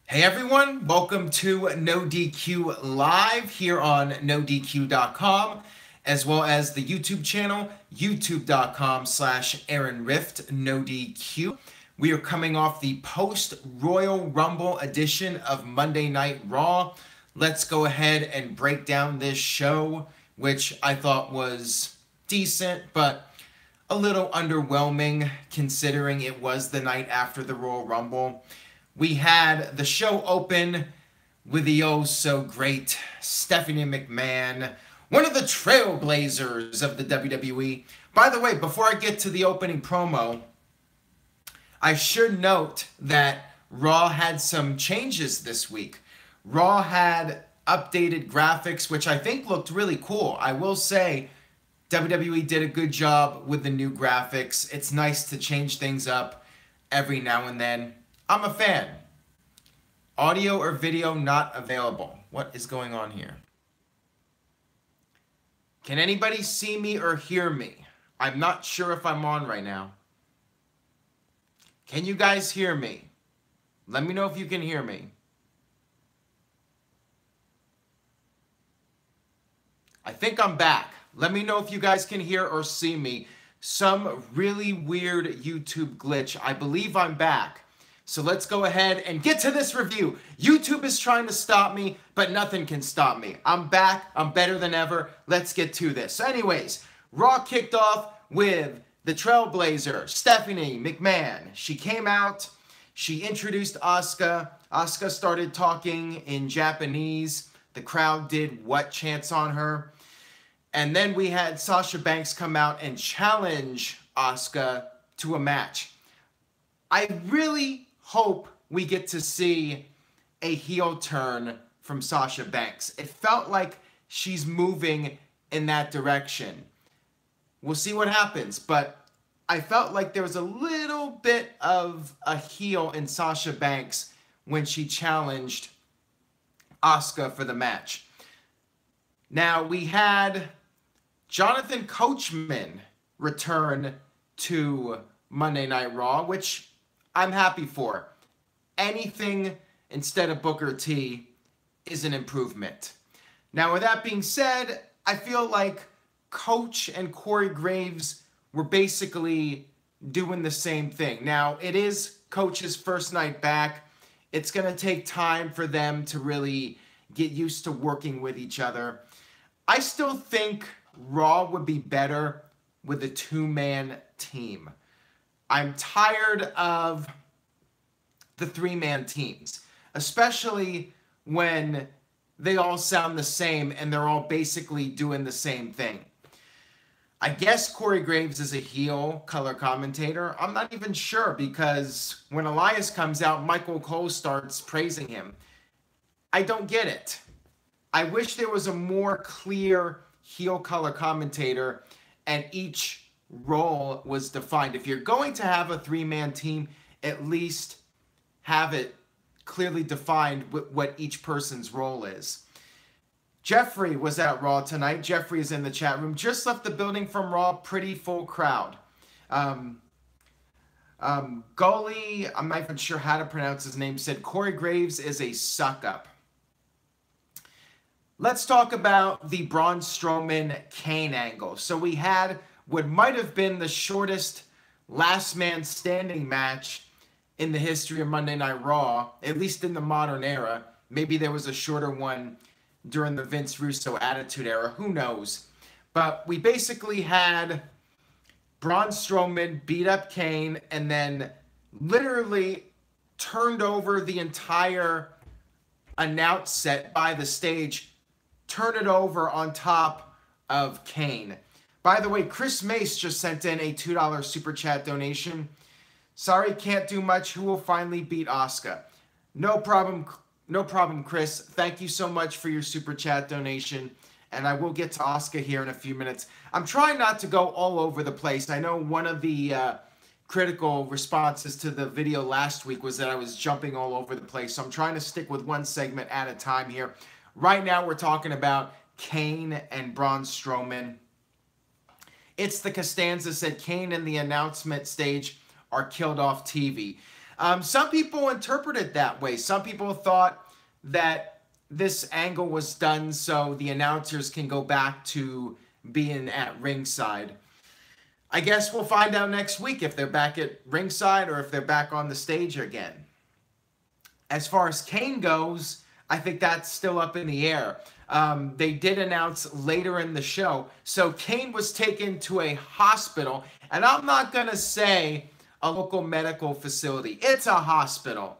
Hey everyone, welcome to NoDQ Live here on NoDQ.com, as well as the YouTube channel, youtube.com/AaronRift NoDQ. We are coming off the post-Royal Rumble edition of Monday Night Raw. Let's go ahead and break down this show, which I thought was decent, but a little underwhelming considering it was the night after the Royal Rumble. We had the show open with the oh-so-great Stephanie McMahon, one of the trailblazers of the WWE. By the way, before I get to the opening promo, I should note that Raw had some changes this week. Raw had updated graphics, which I think looked really cool. I will say WWE did a good job with the new graphics. It's nice to change things up every now and then. I'm a fan. Audio or video not available. What is going on here? Can anybody see me or hear me? I'm not sure if I'm on right now. Can you guys hear me? Let me know if you can hear me. I think I'm back. Let me know if you guys can hear or see me. Some really weird YouTube glitch. I believe I'm back. So let's go ahead and get to this review. YouTube is trying to stop me, but nothing can stop me. I'm back. I'm better than ever. Let's get to this. So anyways, Raw kicked off with the Trailblazer, Stephanie McMahon. She came out. She introduced Asuka. Asuka started talking in Japanese. The crowd did what chants on her. And then we had Sasha Banks come out and challenge Asuka to a match. I really hope we get to see a heel turn from Sasha Banks. It felt like she's moving in that direction. We'll see what happens, but I felt like there was a little bit of a heel in Sasha Banks when she challenged Asuka for the match. Now, we had Jonathan Coachman return to Monday Night Raw, which I'm happy for. Anything instead of Booker T is an improvement. Now, with that being said, I feel like Coach and Corey Graves were basically doing the same thing. Now, it is Coach's first night back. It's going to take time for them to really get used to working with each other. I still think Raw would be better with a two-man team. I'm tired of the three-man teams, especially when they all sound the same and they're all basically doing the same thing. I guess Corey Graves is a heel color commentator. I'm not even sure because when Elias comes out, Michael Cole starts praising him. I don't get it. I wish there was a more clear heel color commentator and each role was defined. If you're going to have a three-man team, at least have it clearly defined what each person's role is. Jeffrey was at Raw tonight. Jeffrey is in the chat room. Just left the building from Raw. Pretty full crowd. Gully, I'm not even sure how to pronounce his name, said Corey Graves is a suck-up. Let's talk about the Braun Strowman Kane angle. So we had what might have been the shortest last man standing match in the history of Monday Night Raw, at least in the modern era. Maybe there was a shorter one during the Vince Russo Attitude Era. Who knows? But we basically had Braun Strowman beat up Kane and then literally turned over the entire announce set by the stage, turn it over on top of Kane. By the way, Chris Mace just sent in a $2 super chat donation. Sorry, can't do much. Who will finally beat Asuka? No problem, Chris. Thank you so much for your super chat donation. And I will get to Asuka here in a few minutes. I'm trying not to go all over the place. I know one of the critical responses to the video last week was that I was jumping all over the place. So I'm trying to stick with one segment at a time here. Right now we're talking about Kane and Braun Strowman. It's the Costanza said Kane in the announcement stage are killed off TV. Some people interpret it that way. Some people thought that this angle was done so the announcers can go back to being at ringside. I guess we'll find out next week if they're back at ringside or if they're back on the stage again. As far as Kane goes, I think that's still up in the air. They did announce later in the show. So Kane was taken to a hospital, and I'm not going to say a local medical facility. It's a hospital.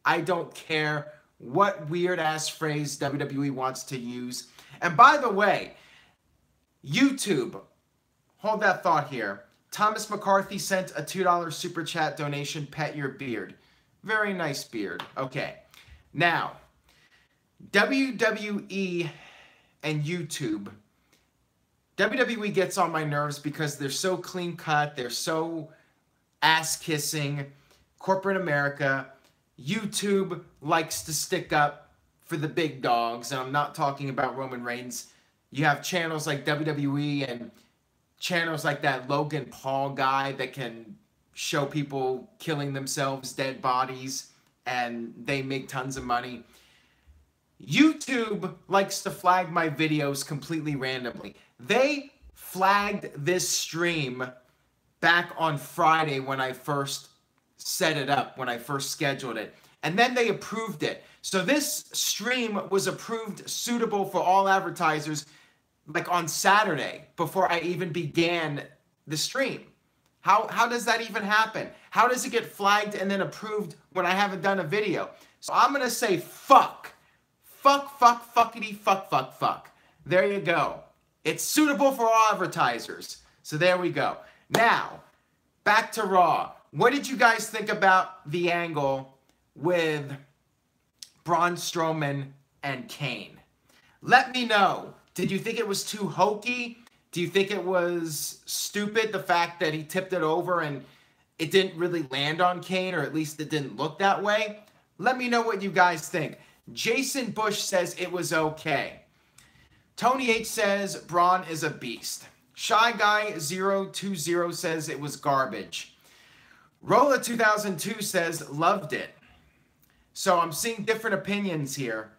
I don't care what weird-ass phrase WWE wants to use. And by the way, YouTube, hold that thought here. Thomas McCarthy sent a $2 super chat donation, pet your beard. Very nice beard. Okay. Now, WWE and YouTube. WWE gets on my nerves because they're so clean cut. They're so ass-kissing. Corporate America. YouTube likes to stick up for the big dogs. And I'm not talking about Roman Reigns. You have channels like WWE and channels like that Logan Paul guy that can show people killing themselves, dead bodies, and they make tons of money. YouTube likes to flag my videos completely randomly. They flagged this stream back on Friday when I first set it up, when I first scheduled it. And then they approved it. So this stream was approved suitable for all advertisers like on Saturday before I even began the stream. How does that even happen? How does it get flagged and then approved when I haven't done a video? So I'm going to say fuck. Fuck, fuck, fuckity, fuck, fuck, fuck. There you go. It's suitable for all advertisers. So there we go. Now, back to Raw. What did you guys think about the angle with Braun Strowman and Kane? Let me know. Did you think it was too hokey? Do you think it was stupid, the fact that he tipped it over and it didn't really land on Kane, or at least it didn't look that way? Let me know what you guys think. Jason Bush says it was okay. Tony H says Braun is a beast. Shy Guy 020 says it was garbage. Rolla 2002 says loved it. So I'm seeing different opinions here.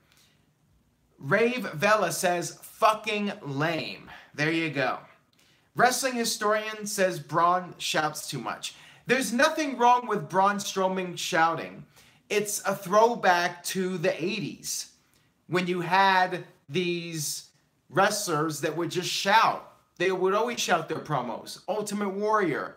Rave Vela says fucking lame. There you go. Wrestling Historian says Braun shouts too much. There's nothing wrong with Braun Strowman shouting. It's a throwback to the 80s when you had these wrestlers that would just shout. They would always shout their promos. Ultimate Warrior,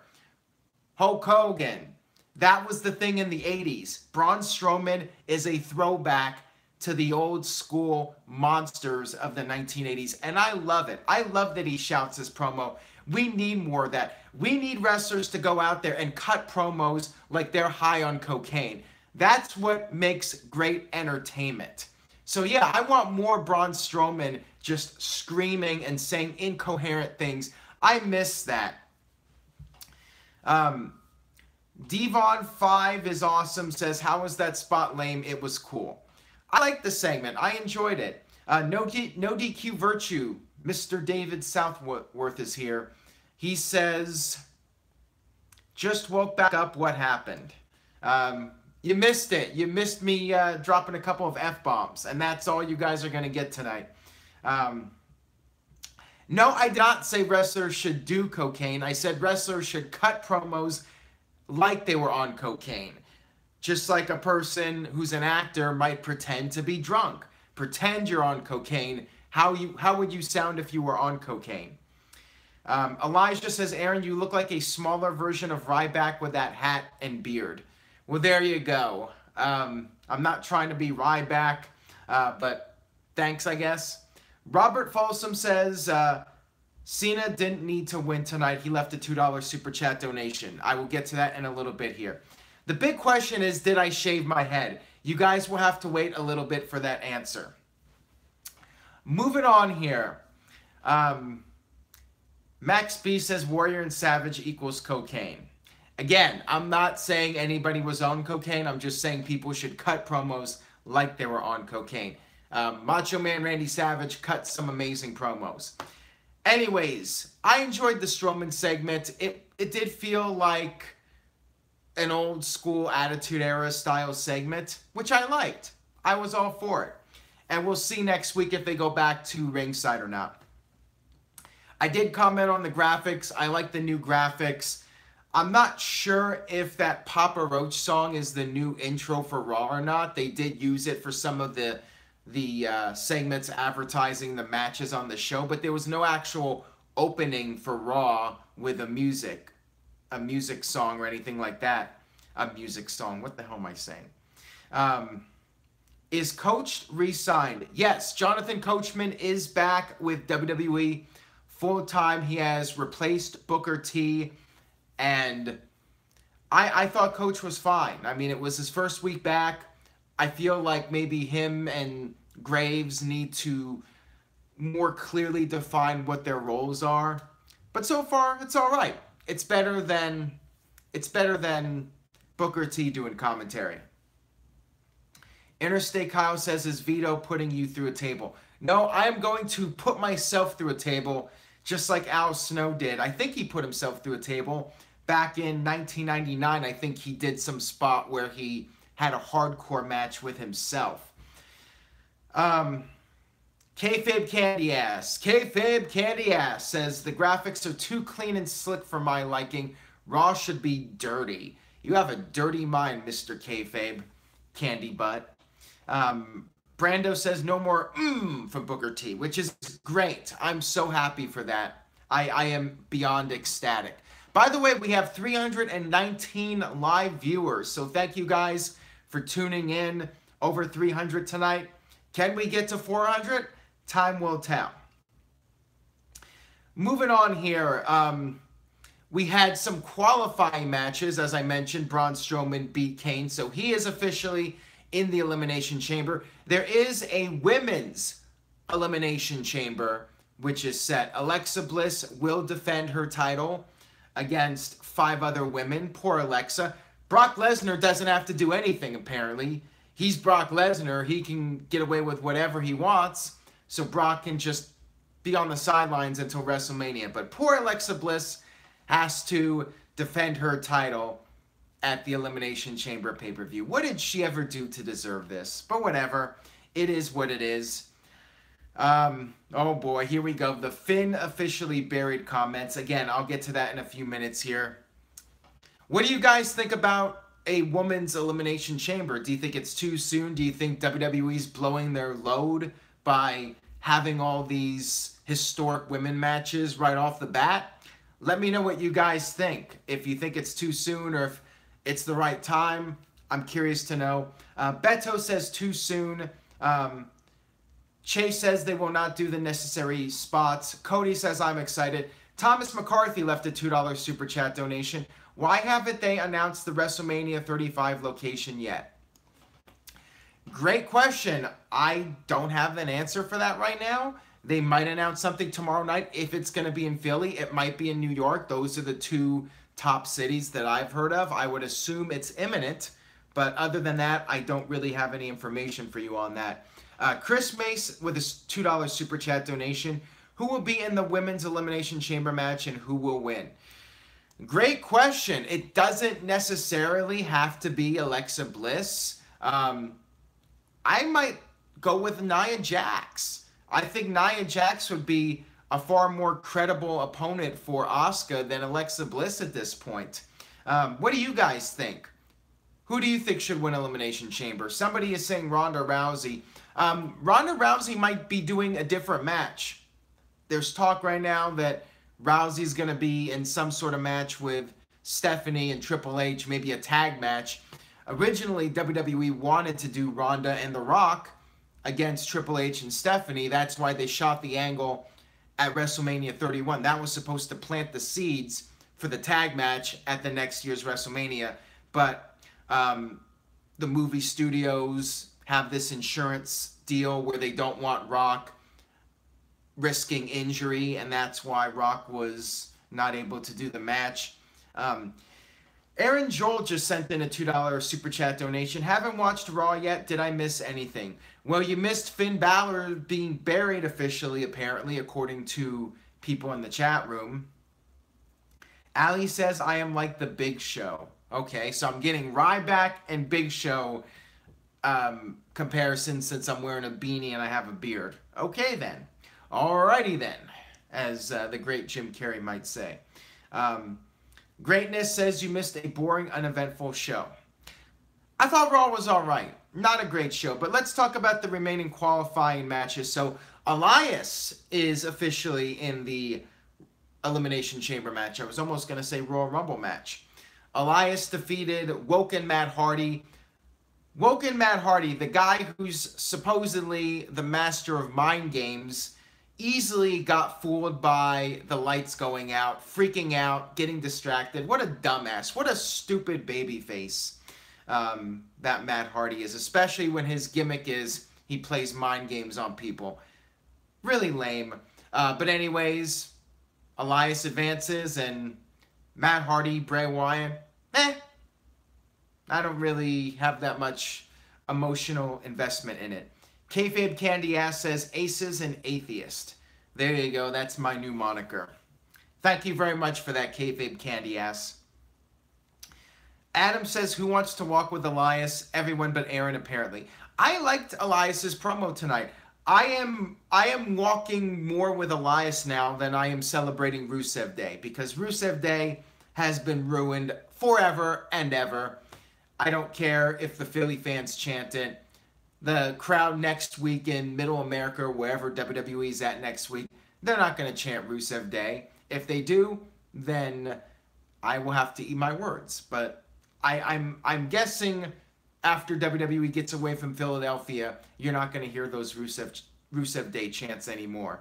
Hulk Hogan. That was the thing in the 80s. Braun Strowman is a throwback to the old school monsters of the 1980s. And I love it. I love that he shouts his promo. We need more of that. We need wrestlers to go out there and cut promos like they're high on cocaine. That's what makes great entertainment. So yeah, I want more Braun Strowman just screaming and saying incoherent things. I miss that. Devon5 is awesome, says, how was that spot lame? It was cool. I like the segment. I enjoyed it. NoDQ Virtue, Mr. David Southworth is here. He says, just woke back up. What happened? You missed it. You missed me dropping a couple of F-bombs, and that's all you guys are going to get tonight. No, I did not say wrestlers should do cocaine. I said wrestlers should cut promos like they were on cocaine. Just like a person who's an actor might pretend to be drunk. Pretend you're on cocaine. How would you sound if you were on cocaine? Elijah says, Aaron, you look like a smaller version of Ryback with that hat and beard. Well, there you go. I'm not trying to be Ryback, but thanks, I guess. Robert Folsom says, Cena didn't need to win tonight. He left a $2 super chat donation. I will get to that in a little bit here. The big question is, did I shave my head? You guys will have to wait a little bit for that answer. Moving on here. Max B says Warrior and Savage equals cocaine. Again, I'm not saying anybody was on cocaine. I'm just saying people should cut promos like they were on cocaine. Macho Man Randy Savage cut some amazing promos. Anyways, I enjoyed the Strowman segment. It did feel like an old school Attitude Era style segment, which I liked. I was all for it. And we'll see next week if they go back to ringside or not. I did comment on the graphics. I like the new graphics. I'm not sure if that Papa Roach song is the new intro for Raw or not. They did use it for some of the segments advertising the matches on the show, but there was no actual opening for Raw with a music song or anything like that. A music song. What the hell am I saying? Is Coach re-signed? Yes, Jonathan Coachman is back with WWE full-time. He has replaced Booker T, and I thought Coach was fine. I mean, it was his first week back. I feel like maybe him and Graves need to more clearly define what their roles are. But so far, it's all right. It's better than Booker T doing commentary. Interstate Kyle says, is Vito putting you through a table? No, I am going to put myself through a table just like Al Snow did. I think he put himself through a table back in 1999. I think he did some spot where he had a hardcore match with himself. Kayfabe Candy Ass. Kayfabe Candy Ass says, the graphics are too clean and slick for my liking. Raw should be dirty. You have a dirty mind, Mr. Kayfabe Candy Butt. Brando says, no more from Booker T, which is great. I'm so happy for that. I am beyond ecstatic. By the way, we have 319 live viewers, so thank you guys for tuning in. Over 300 tonight. Can we get to 400? Time will tell. Moving on here, we had some qualifying matches. As I mentioned, Braun Strowman beat Kane, so he is officially in the Elimination Chamber. There is a women's Elimination Chamber, which is set. Alexa Bliss will defend her title against 5 other women. Poor Alexa. Brock Lesnar doesn't have to do anything, apparently. He's Brock Lesnar. He can get away with whatever he wants. So Brock can just be on the sidelines until WrestleMania. But poor Alexa Bliss has to defend her title at the Elimination Chamber pay-per-view. What did she ever do to deserve this? But whatever. It is what it is. Oh boy, here we go. The Finn officially buried comments. Again, I'll get to that in a few minutes here. What do you guys think about a woman's Elimination Chamber? Do you think it's too soon? Do you think WWE's blowing their load by having all these historic women matches right off the bat? Let me know what you guys think. If you think it's too soon or if it's the right time, I'm curious to know. Beto says too soon. Chase says they will not do the necessary spots. Cody says I'm excited. Thomas McCarthy left a $2 super chat donation. Why haven't they announced the WrestleMania 35 location yet? Great question. I don't have an answer for that right now. They might announce something tomorrow night. If it's going to be in Philly, it might be in New York. Those are the 2 top cities that I've heard of. I would assume it's imminent. But other than that, I don't really have any information for you on that. Chris Mace with a $2 super chat donation. Who will be in the Women's Elimination Chamber match and who will win? Great question. It doesn't necessarily have to be Alexa Bliss. I might go with Nia Jax. I think Nia Jax would be a far more credible opponent for Asuka than Alexa Bliss at this point. What do you guys think? Who do you think should win Elimination Chamber? Somebody is saying Ronda Rousey. Ronda Rousey might be doing a different match. There's talk right now that Rousey's going to be in some sort of match with Stephanie and Triple H, maybe a tag match. Originally, WWE wanted to do Ronda and The Rock against Triple H and Stephanie. That's why they shot the angle at WrestleMania 31. That was supposed to plant the seeds for the tag match at the next year's WrestleMania. But the movie studios have this insurance deal where they don't want Rock risking injury, and that's why Rock was not able to do the match. Aaron Joel just sent in a $2 super chat donation. Haven't watched Raw yet. Did I miss anything? Well, you missed Finn Balor being buried officially, apparently, according to people in the chat room. Ali says, I am like the Big Show. Okay, so I'm getting Ryback and Big Show comparison since I'm wearing a beanie and I have a beard. Okay then. Alrighty then, as the great Jim Carrey might say. Greatness says you missed a boring, uneventful show. I thought Raw was alright. Not a great show, but let's talk about the remaining qualifying matches. So Elias is officially in the Elimination Chamber match. I was almost going to say Royal Rumble match. Elias defeated Woken Matt Hardy. Woken Matt Hardy, the guy who's supposedly the master of mind games, easily got fooled by the lights going out, freaking out, getting distracted. What a dumbass. What a stupid babyface that Matt Hardy is, especially when his gimmick is he plays mind games on people. Really lame. But anyways, Elias advances and Matt Hardy, Bray Wyatt, I don't really have that much emotional investment in it. Kayfabe Candy Ass says Aces and Atheist. There you go. That's my new moniker. Thank you very much for that, Kayfabe Candy Ass. Adam says, who wants to walk with Elias? Everyone but Aaron, apparently. I liked Elias's promo tonight. I am walking more with Elias now than I am celebrating Rusev Day, because Rusev Day has been ruined forever and ever. I don't care if the Philly fans chant it. The crowd next week in Middle America or wherever WWE's at next week, they're not going to chant Rusev Day. If they do, then I will have to eat my words. But I'm guessing after WWE gets away from Philadelphia, you're not going to hear those Rusev Day chants anymore.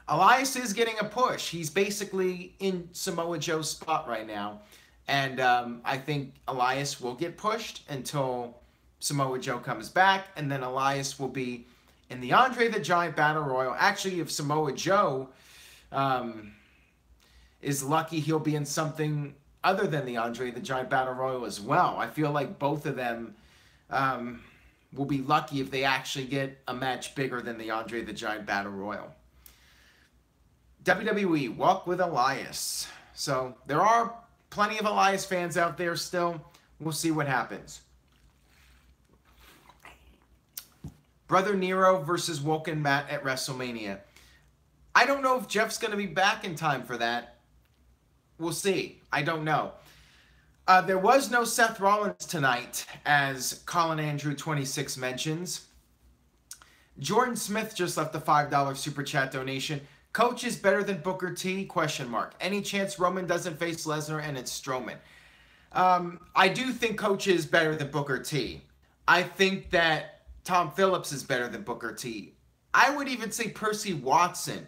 Elias is getting a push. He's basically in Samoa Joe's spot right now. And I think Elias will get pushed until Samoa Joe comes back. And then Elias will be in the Andre the Giant Battle Royal. Actually, if Samoa Joe is lucky, he'll be in something other than the Andre the Giant Battle Royal as well. I feel like both of them will be lucky if they actually get a match bigger than the Andre the Giant Battle Royal. WWE, walk with Elias. So there are plenty of Elias fans out there still. We'll see what happens. Brother Nero versus Woken Matt at WrestleMania. I don't know if Jeff's going to be back in time for that. We'll see. I don't know. There was no Seth Rollins tonight, as Colin Andrew 26 mentions. Jordan Smith just left a $5 super chat donation. Coach is better than Booker T? ? Any chance Roman doesn't face Lesnar and it's Strowman? I do think Coach is better than Booker T. I think that Tom Phillips is better than Booker T. I would even say Percy Watson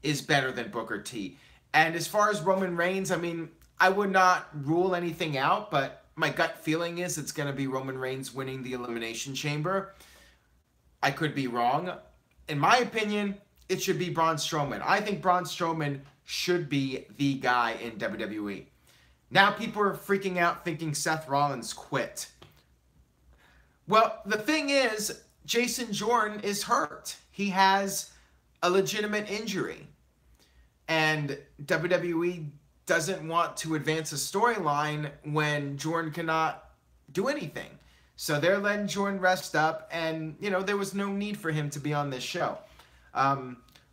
is better than Booker T. And as far as Roman Reigns, I mean, I would not rule anything out, but my gut feeling is it's going to be Roman Reigns winning the Elimination Chamber. I could be wrong. In my opinion, it should be Braun Strowman. I think Braun Strowman should be the guy in WWE. Now people are freaking out thinking Seth Rollins quit. Well, the thing is, Jason Jordan is hurt. He has a legitimate injury. And WWE doesn't want to advance a storyline when Jordan cannot do anything. So they're letting Jordan rest up, and, you know, there was no need for him to be on this show.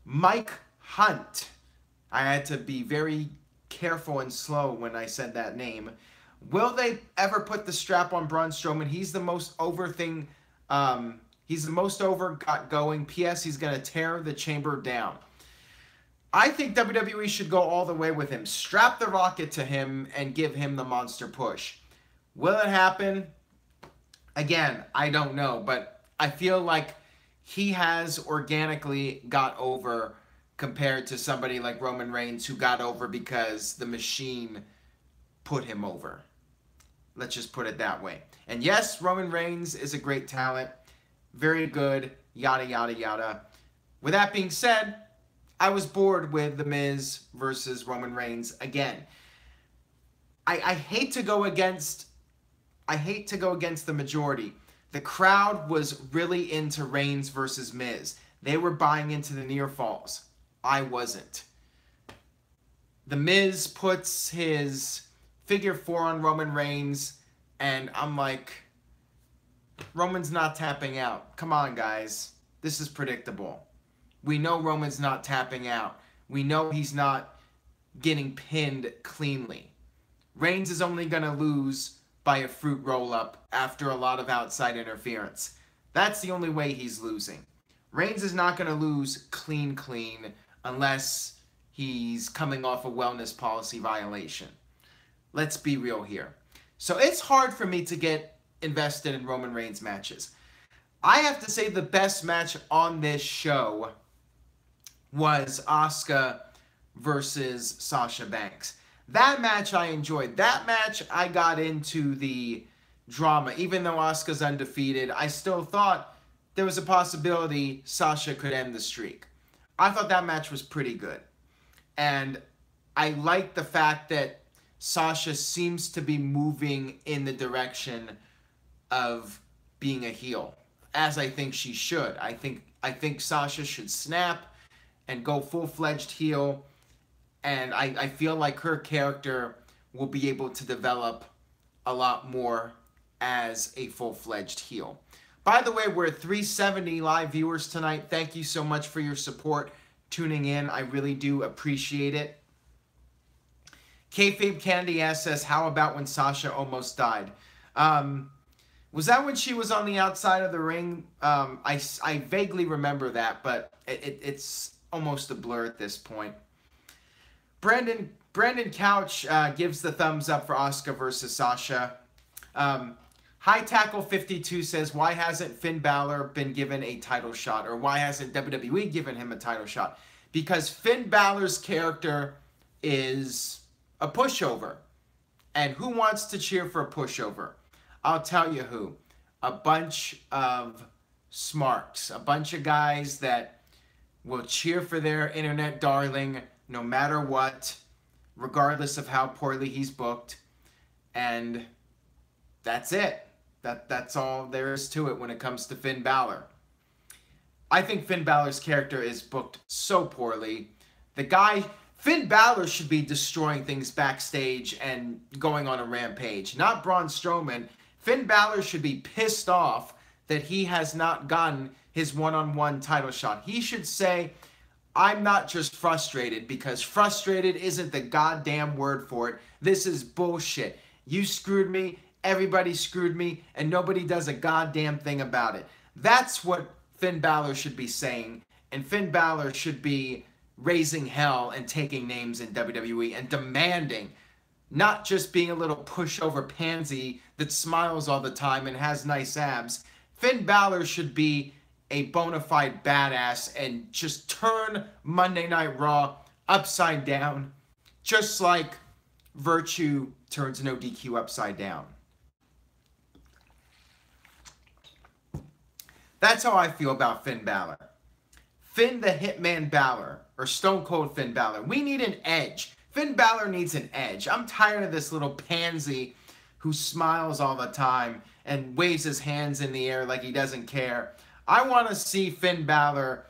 Mike Hunt. I had to be very careful and slow when I said that name. Will they ever put the strap on Braun Strowman? He's the most over thing. He's the most over got going. P.S. He's going to tear the chamber down. I think WWE should go all the way with him. Strap the rocket to him and give him the monster push. Will it happen? Again, I don't know. But I feel like he has organically got over compared to somebody like Roman Reigns, who got over because the machine put him over. Let's just put it that way. And yes, Roman Reigns is a great talent. Very good. Yada, yada, yada. With that being said, I was bored with The Miz versus Roman Reigns again. I hate to go against the majority. The crowd was really into Reigns versus Miz. They were buying into the near falls. I wasn't. The Miz puts his figure 4 on Roman Reigns, and I'm like, Roman's not tapping out. Come on, guys. This is predictable. We know Roman's not tapping out. We know he's not getting pinned cleanly. Reigns is only going to lose by a fruit roll-up after a lot of outside interference. That's the only way he's losing. Reigns is not going to lose clean unless he's coming off a wellness policy violation. Let's be real here. So it's hard for me to get invested in Roman Reigns matches. I have to say the best match on this show was Asuka versus Sasha Banks. That match I enjoyed. That match I got into the drama. Even though Asuka's undefeated, I still thought there was a possibility Sasha could end the streak. I thought that match was pretty good. And I like the fact that Sasha seems to be moving in the direction of being a heel, as I think she should. I think Sasha should snap and go full-fledged heel, and I feel like her character will be able to develop a lot more as a full-fledged heel. By the way, we're at 370 live viewers tonight. Thank you so much for your support tuning in. I really do appreciate it. Kayfabe Candy S says, how about when Sasha almost died? Was that when she was on the outside of the ring? I vaguely remember that, but it's almost a blur at this point. Brandon Couch gives the thumbs up for Asuka versus Sasha. High Tackle 52 says, why hasn't Finn Balor been given a title shot? Or why hasn't WWE given him a title shot? Because Finn Balor's character is a pushover. And who wants to cheer for a pushover? I'll tell you who. A bunch of smarks. A bunch of guys that will cheer for their internet darling no matter what, regardless of how poorly he's booked. And that's it. That's all there is to it when it comes to Finn Balor. I think Finn Balor's character is booked so poorly. Finn Balor should be destroying things backstage and going on a rampage, not Braun Strowman. Finn Balor should be pissed off that he has not gotten his one-on-one title shot. He should say, I'm not just frustrated, because frustrated isn't the goddamn word for it. This is bullshit. You screwed me, everybody screwed me, and nobody does a goddamn thing about it. That's what Finn Balor should be saying, and Finn Balor should be raising hell and taking names in WWE and demanding, not just being a little pushover pansy that smiles all the time and has nice abs. Finn Balor should be a bona fide badass and just turn Monday Night Raw upside down, just like Virtue turns NoDQ upside down. That's how I feel about Finn Balor. Finn the Hitman Balor, or Stone Cold Finn Balor. We need an edge. Finn Balor needs an edge. I'm tired of this little pansy who smiles all the time and waves his hands in the air like he doesn't care. I want to see Finn Balor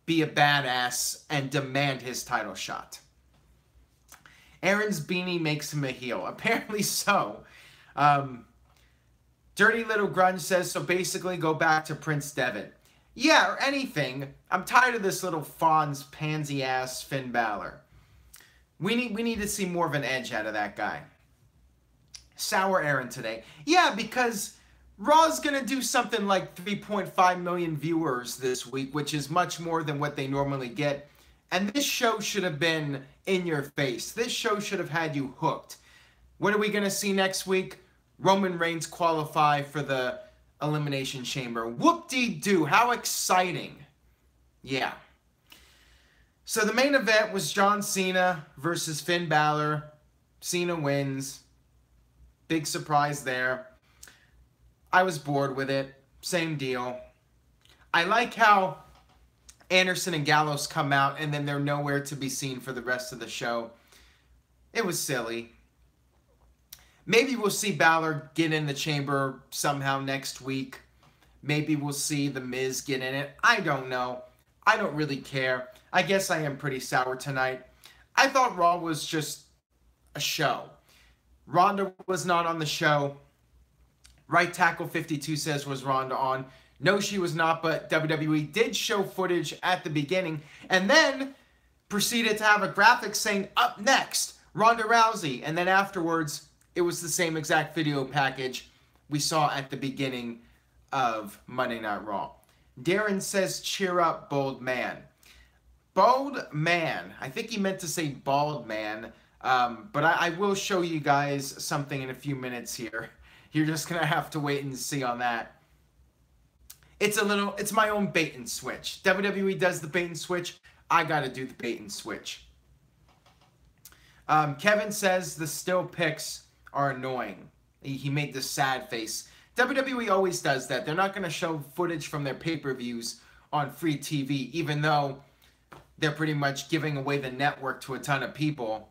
be a badass and demand his title shot. Aaron's beanie makes him a heel. Apparently so. Dirty Little Grunge says, so basically go back to Prince Devitt. Yeah, or anything. I'm tired of this little Fonz pansy-ass Finn Balor. We need to see more of an edge out of that guy. Sour Aaron today. Yeah, because Raw's going to do something like 3.5 million viewers this week, which is much more than what they normally get. And this show should have been in your face. This show should have had you hooked. What are we going to see next week? Roman Reigns qualify for the Elimination Chamber. Whoop-de-doo. How exciting. Yeah. So the main event was John Cena versus Finn Balor. Cena wins. Big surprise there. I was bored with it. Same deal. I like how Anderson and Gallows come out and then they're nowhere to be seen for the rest of the show. It was silly. Maybe we'll see Balor get in the chamber somehow next week. Maybe we'll see The Miz get in it. I don't know. I don't really care. I guess I am pretty sour tonight. I thought Raw was just a show. Ronda was not on the show. Right Tackle 52 says, was Ronda on? No, she was not, but WWE did show footage at the beginning and then proceeded to have a graphic saying, up next, Ronda Rousey. And then afterwards, it was the same exact video package we saw at the beginning of Monday Night Raw. Darren says, cheer up, bold man. Bold man. I think he meant to say bald man. But I will show you guys something in a few minutes here. You're just going to have to wait and see on that. It's my own bait and switch. WWE does the bait and switch. I got to do the bait and switch. Kevin says the still pics are annoying. He made this sad face. WWE always does that. They're not going to show footage from their pay-per-views on free TV, even though they're pretty much giving away the network to a ton of people.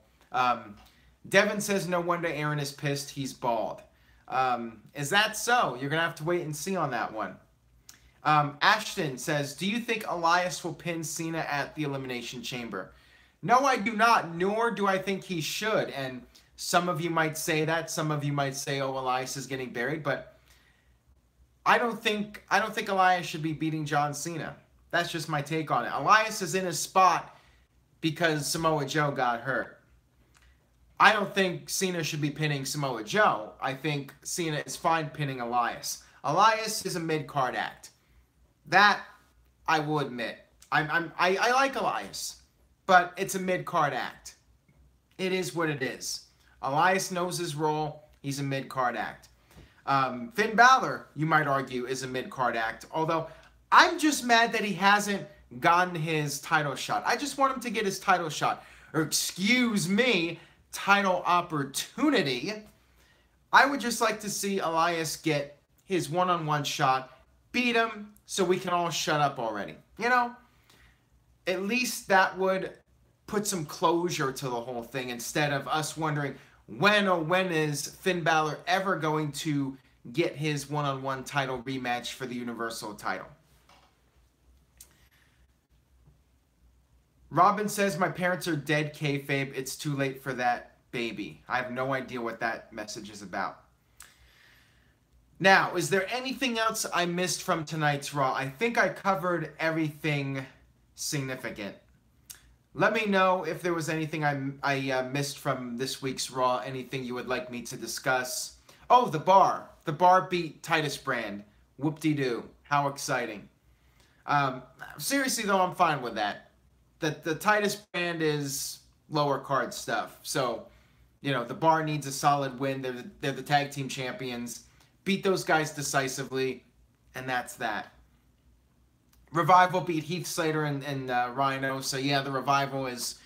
Devin says, no wonder Aaron is pissed. He's bald. Is that so? You're going to have to wait and see on that one. Ashton says, do you think Elias will pin Cena at the Elimination Chamber? No, I do not, nor do I think he should. And some of you might say that. Some of you might say, oh, Elias is getting buried. But I don't think Elias should be beating John Cena. That's just my take on it. Elias is in his spot because Samoa Joe got hurt. I don't think Cena should be pinning Samoa Joe. I think Cena is fine pinning Elias. Elias is a mid-card act. That I will admit. I like Elias, but it's a mid-card act. It is what it is. Elias knows his role. He's a mid-card act. Finn Balor, you might argue, is a mid-card act. Although, I'm just mad that he hasn't gotten his title shot. I just want him to get his title shot. Or, excuse me, title opportunity. I would just like to see Elias get his one-on-one shot, beat him, so we can all shut up already. You know? At least that would put some closure to the whole thing instead of us wondering when is Finn Balor ever going to get his one-on-one title rematch for the Universal title. Robin says, my parents are dead, kayfabe. It's too late for that, baby. I have no idea what that message is about. Now, is there anything else I missed from tonight's Raw? I think I covered everything significant. Let me know if there was anything I missed from this week's Raw, anything you would like me to discuss. Oh, the Bar. The Bar beat Titus Brand. Whoop-de-doo. How exciting. Seriously, though, I'm fine with that. The Titus Brand is lower card stuff. So, you know, the Bar needs a solid win. They're the tag team champions. Beat those guys decisively, and that's that. Revival beat Heath Slater and Rhino. So, yeah, the Revival is...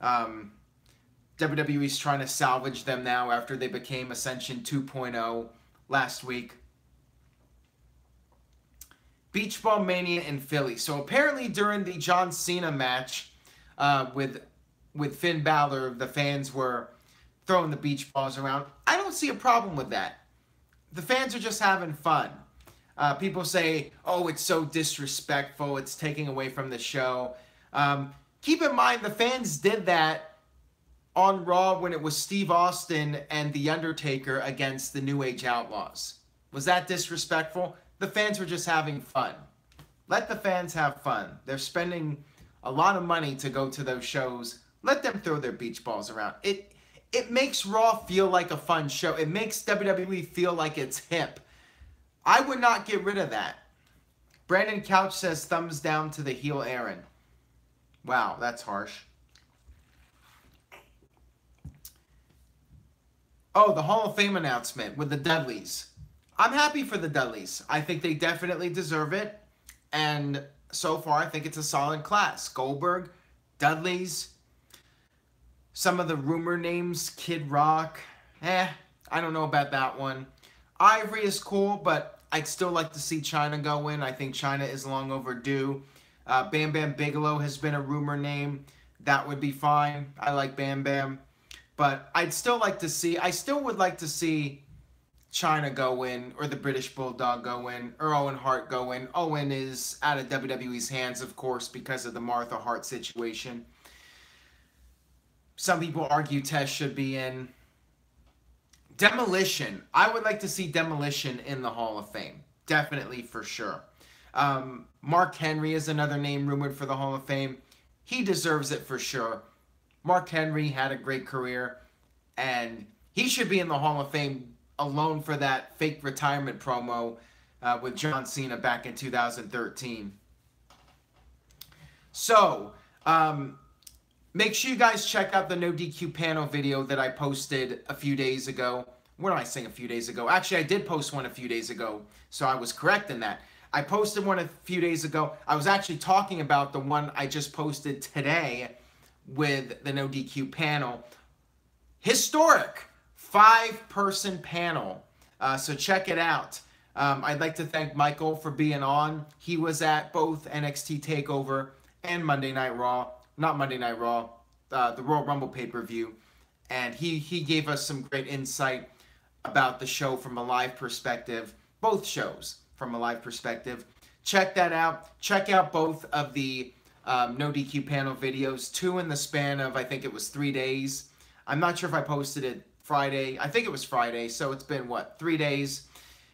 WWE's trying to salvage them now after they became Ascension 2.0 last week. Beach Ball Mania in Philly. So, apparently during the John Cena match with Finn Balor, the fans were throwing the beach balls around. I don't see a problem with that. The fans are just having fun. People say, oh, it's so disrespectful. It's taking away from the show. Keep in mind, the fans did that on Raw when it was Steve Austin and The Undertaker against the New Age Outlaws. Was that disrespectful? The fans were just having fun. Let the fans have fun. They're spending a lot of money to go to those shows. Let them throw their beach balls around. It makes Raw feel like a fun show. It makes WWE feel like it's hip. I would not get rid of that. Brandon Couch says thumbs down to the heel Aaron. Wow, that's harsh. Oh, the Hall of Fame announcement with the Dudleys. I'm happy for the Dudleys. I think they definitely deserve it. And so far, I think it's a solid class. Goldberg, Dudleys, some of the rumor names, Kid Rock. I don't know about that one. Ivory is cool, but I'd still like to see China go in. I think China is long overdue. Bam Bam Bigelow has been a rumor name. That would be fine. I like Bam Bam. But I'd still like to see, I still would like to see China go in, or the British Bulldog go in, or Owen Hart go in. Owen is out of WWE's hands, of course, because of the Martha Hart situation. Some people argue Test should be in. Demolition. I would like to see Demolition in the Hall of Fame. Definitely, for sure. Mark Henry is another name rumored for the Hall of Fame. He deserves it for sure. Mark Henry had a great career, and he should be in the Hall of Fame alone for that fake retirement promo with John Cena back in 2013. So, make sure you guys check out the NoDQ panel video that I posted a few days ago. What am I saying a few days ago? Actually, I did post one a few days ago, so I was correct in that. I posted one a few days ago. I was actually talking about the one I just posted today with the NoDQ panel. Historic 5-person panel. So check it out. I'd like to thank Michael for being on. He was at both NXT TakeOver and Monday Night Raw. Not Monday Night Raw, the Royal Rumble pay-per-view. And he gave us some great insight about the show from a live perspective. Both shows from a live perspective. Check that out. Check out both of the NoDQ panel videos. 2 in the span of, I think it was 3 days. I'm not sure if I posted it Friday. I think it was Friday, so it's been, what, 3 days?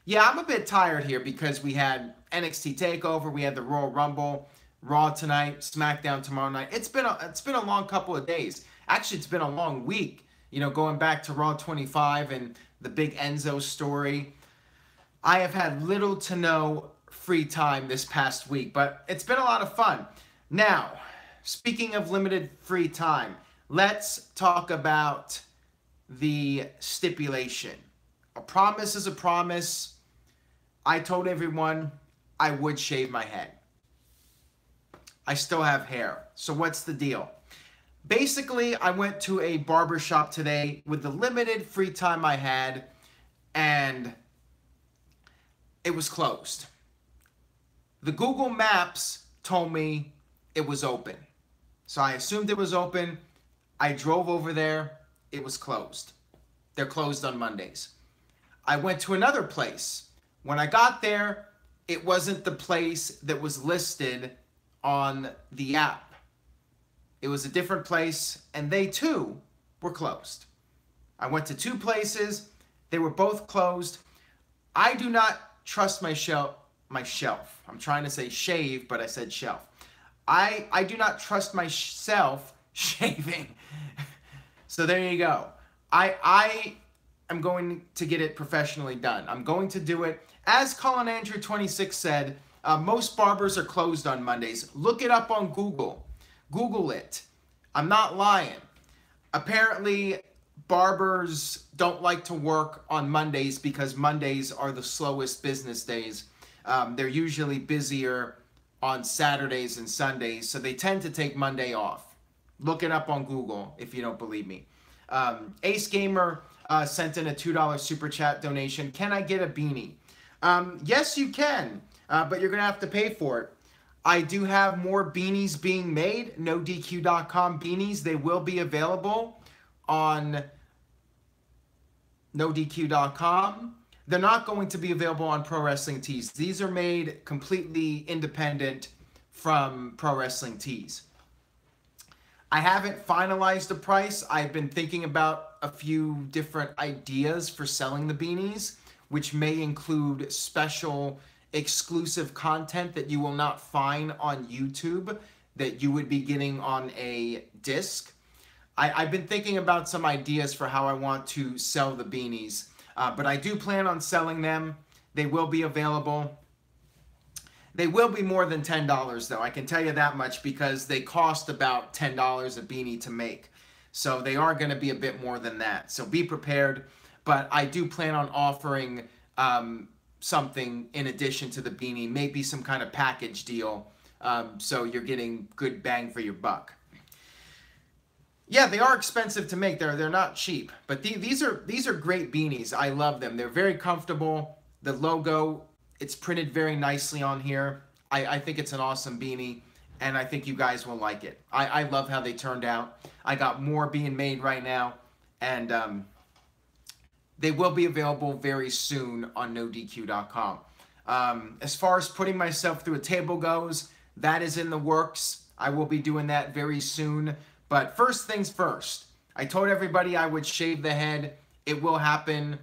Yeah, I'm a bit tired here because we had NXT TakeOver, we had the Royal Rumble, Raw tonight, SmackDown tomorrow night. It's been a long couple of days. Actually, it's been a long week. You know, going back to Raw 25 and the big Enzo story. I have had little to no free time this past week, but it's been a lot of fun. Now, speaking of limited free time, let's talk about the stipulation. A promise is a promise. I told everyone I would shave my head. I still have hair. So what's the deal? Basically, I went to a barber shop today with the limited free time I had, and it was closed. The Google Maps told me it was open. So I assumed it was open. I drove over there. It was closed. They're closed on Mondays. I went to another place. When I got there, it wasn't the place that was listed on the app. It was a different place, and they too were closed. I went to 2 places. They were both closed. I do not trust my shelf. I'm trying to say shave, but I said shelf. I do not trust myself shaving. So there you go. I am going to get it professionally done. I'm going to do it. As Colin Andrew 26 said, most barbers are closed on Mondays. Look it up on Google. Google it. I'm not lying. Apparently, barbers don't like to work on Mondays because Mondays are the slowest business days. They're usually busier on Saturdays and Sundays, so they tend to take Monday off. Look it up on Google if you don't believe me. Ace Gamer sent in a $2 super chat donation. Can I get a beanie? Yes, you can, but you're going to have to pay for it. I do have more beanies being made, NoDQ.com beanies. They will be available on NoDQ.com. They're not going to be available on Pro Wrestling Tees. These are made completely independent from Pro Wrestling Tees. I haven't finalized the price. I've been thinking about a few different ideas for selling the beanies, which may include special exclusive content that you will not find on YouTube that you would be getting on a disc. I've been thinking about some ideas for how I want to sell the beanies, but I do plan on selling them. They will be available. They will be more than $10 though, I can tell you that much, because they cost about $10 a beanie to make. So they are going to be a bit more than that. So be prepared, but I do plan on offering something in addition to the beanie, maybe some kind of package deal, so you're getting good bang for your buck. Yeah, they are expensive to make. They're not cheap, but these are great beanies. I love them. They're very comfortable. The logo, it's printed very nicely on here. I think it's an awesome beanie, and I think you guys will like it. I love how they turned out. I got more being made right now, and they will be available very soon on NoDQ.com. As far as putting myself through a table goes, that is in the works. I will be doing that very soon. But first things first, I told everybody I would shave the head it will happen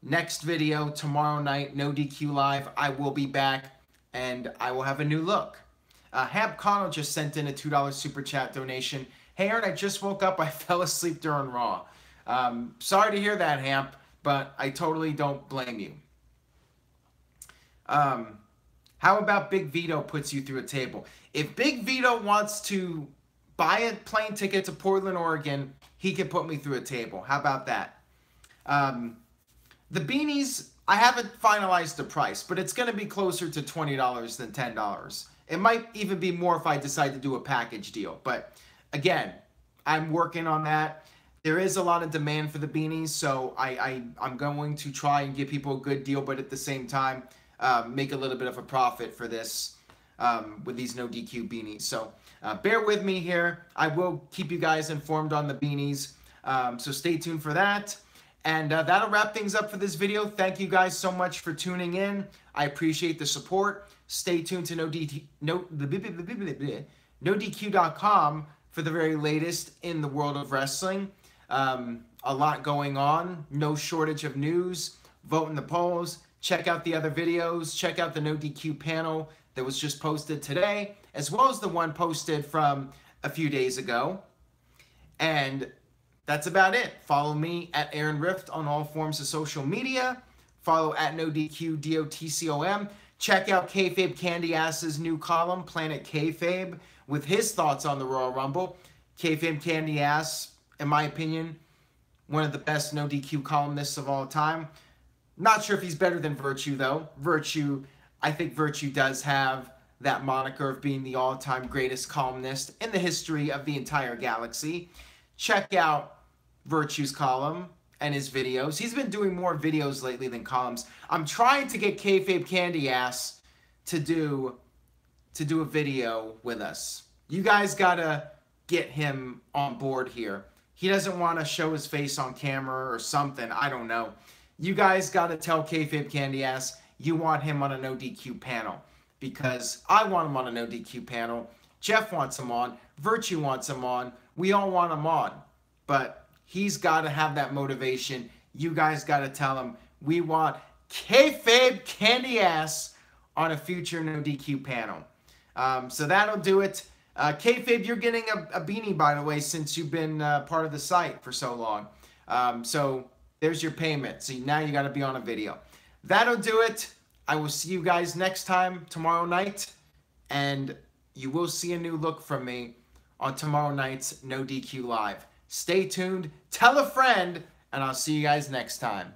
next video tomorrow night, NoDQ Live. I will be back and I will have a new look. Hamp Connell just sent in a $2 super chat donation. Hey Aaron, I just woke up. I fell asleep during Raw. Sorry to hear that, Hamp, but I totally don't blame you. How about Big Vito puts you through a table? If Big Vito wants to buy a plane ticket to Portland, Oregon, he can put me through a table. How about that? The beanies, I haven't finalized the price, but it's going to be closer to $20 than $10. It might even be more if I decide to do a package deal. But again, I'm working on that. There is a lot of demand for the beanies, so I'm going to try and give people a good deal, but at the same time, make a little bit of a profit for this with these NoDQ beanies. So bear with me here. I will keep you guys informed on the beanies. So stay tuned for that. And that'll wrap things up for this video. Thank you guys so much for tuning in. I appreciate the support. Stay tuned to NoDQ.com for the very latest in the world of wrestling. A lot going on. No shortage of news. Vote in the polls. Check out the other videos. Check out the NoDQ panel that was just posted today, as well as the one posted from a few days ago. And that's about it. Follow me at Aaron Rift on all forms of social media. Follow at NoDQ DOTCOM. Check out Kayfabe Candy Ass's new column, Planet Kayfabe, with his thoughts on the Royal Rumble. Kayfabe Candy Ass, in my opinion, one of the best NoDQ columnists of all time. Not sure if he's better than Virtue, though. I think Virtue does have that moniker of being the all-time greatest columnist in the history of the entire galaxy. Check out Virtue's column and his videos. He's been doing more videos lately than columns. I'm trying to get Kayfabe Candy Ass to do a video with us. You guys gotta get him on board here. He doesn't want to show his face on camera or something. I don't know. You guys got to tell Kayfabe Candy Ass you want him on a NoDQ panel, because I want him on a NoDQ panel. Jeff wants him on. Virtue wants him on. We all want him on. But he's got to have that motivation. You guys got to tell him we want Kayfabe Candy Ass on a future NoDQ panel. So that'll do it. Kayfabe, you're getting a beanie, by the way, since you've been part of the site for so long. So there's your payment. So now you got to be on a video. That'll do it. I will see you guys next time tomorrow night. And you will see a new look from me on tomorrow night's NoDQ Live. Stay tuned. Tell a friend. And I'll see you guys next time.